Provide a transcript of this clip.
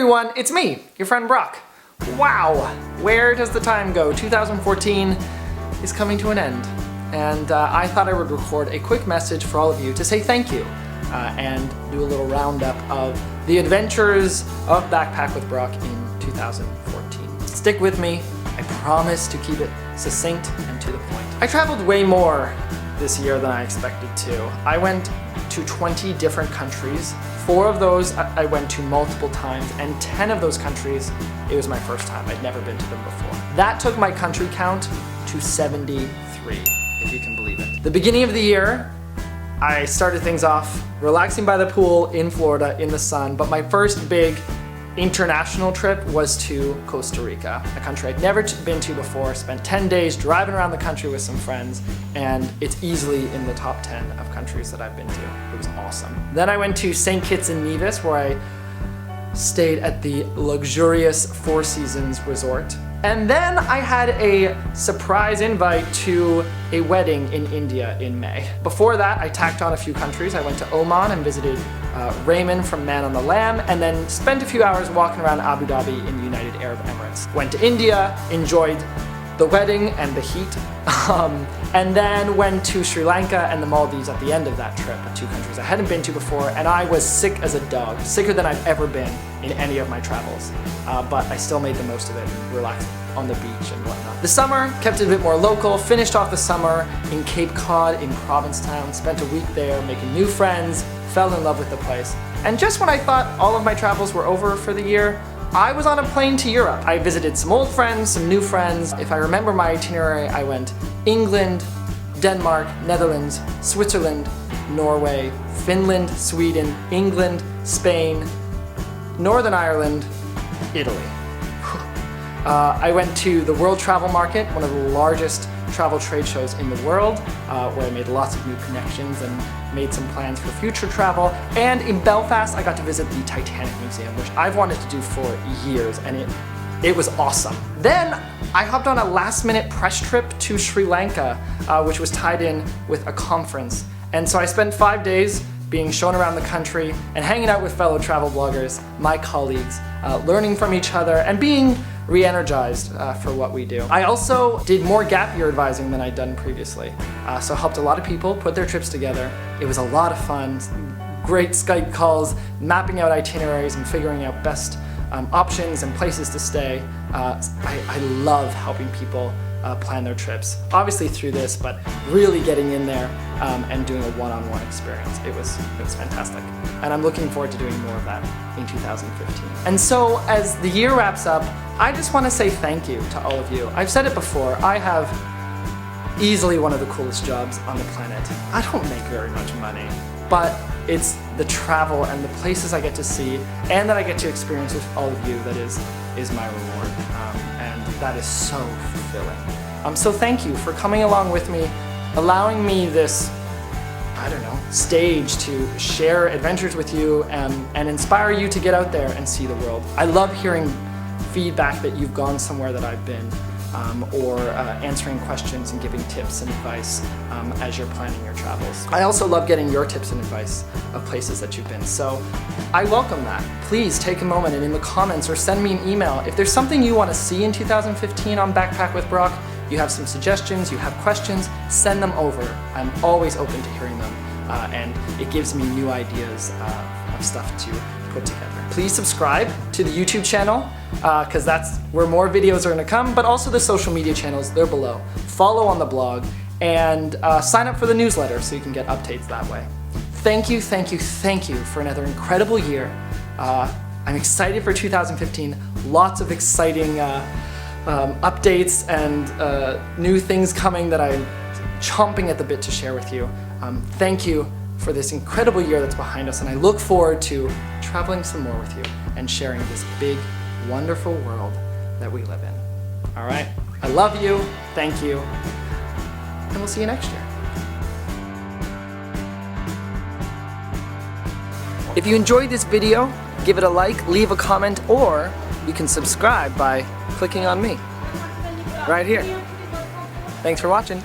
everyone, it's me, your friend Brock. Wow, where does the time go? 2014 is coming to an end, and I thought I would record a quick message for all of you to say thank you and do a little roundup of the adventures of Backpack with Brock in 2014. Stick with me, I promise to keep it succinct and to the point. I traveled way more this year than I expected to. I went to 20 different countries. 4 of those I went to multiple times, and 10 of those countries, it was my first time. I'd never been to them before. That took my country count to 73, if you can believe it. The beginning of the year, I started things off relaxing by the pool in Florida in the sun, but my first big international trip was to Costa Rica, a country I'd never been to before. Spent 10 days driving around the country with some friends, and it's easily in the top 10 of countries that I've been to. It was awesome. Then I went to St. Kitts and Nevis, where I stayed at the luxurious Four Seasons Resort. And then I had a surprise invite to a wedding in India in May. Before that, I tacked on a few countries. I went to Oman and visited Raymond from Man on the Lam, and then spent a few hours walking around Abu Dhabi in the United Arab Emirates. Went to India, enjoyed the wedding and the heat, and then went to Sri Lanka and the Maldives at the end of that trip, 2 countries I hadn't been to before, and I was sick as a dog, sicker than I've ever been in any of my travels, but I still made the most of it, relaxed on the beach and whatnot. The summer, kept it a bit more local, finished off the summer in Cape Cod in Provincetown, spent a week there making new friends, fell in love with the place, and just when I thought all of my travels were over for the year, I was on a plane to Europe. I visited some old friends, some new friends. If I remember my itinerary, I went England, Denmark, Netherlands, Switzerland, Norway, Finland, Sweden, England, Spain, Northern Ireland, Italy. I went to the World Travel Market, one of the largest travel trade shows in the world, where I made lots of new connections and made some plans for future travel. And in Belfast, I got to visit the Titanic Museum, which I've wanted to do for years, and it was awesome. Then I hopped on a last-minute press trip to Sri Lanka, which was tied in with a conference. And so I spent 5 days being shown around the country and hanging out with fellow travel bloggers, my colleagues, learning from each other and being re-energized for what we do. I also did more gap year advising than I'd done previously. So helped a lot of people put their trips together. It was a lot of fun, great Skype calls, mapping out itineraries and figuring out best options and places to stay. I love helping people plan their trips, obviously through this, but really getting in there and doing a one-on-one experience. It was fantastic. And I'm looking forward to doing more of that in 2015. And so as the year wraps up, I just want to say thank you to all of you. I've said it before, I have easily one of the coolest jobs on the planet. I don't make very much money, but it's the travel and the places I get to see and that I get to experience with all of you that is my reward. And that is so fulfilling. So thank you for coming along with me, allowing me this, I don't know, stage to share adventures with you and inspire you to get out there and see the world. I love hearing feedback that you've gone somewhere that I've been, or answering questions and giving tips and advice as you're planning your travels. I also love getting your tips and advice of places that you've been, so I welcome that. Please take a moment and in the comments or send me an email. If there's something you want to see in 2015 on Backpack with Brock, you have some suggestions, you have questions, send them over. I'm always open to hearing them, and it gives me new ideas of stuff to put together. Please subscribe to the YouTube channel, because that's where more videos are going to come, but also the social media channels, they're below. Follow on the blog, and sign up for the newsletter so you can get updates that way. Thank you, thank you, thank you for another incredible year. I'm excited for 2015, lots of exciting updates and new things coming that I'm chomping at the bit to share with you. Thank you for this incredible year that's behind us, and I look forward to traveling some more with you and sharing this big, wonderful world that we live in. All right, I love you, thank you, and we'll see you next year. If you enjoyed this video, give it a like, leave a comment, or you can subscribe by clicking on me right here. Thanks for watching.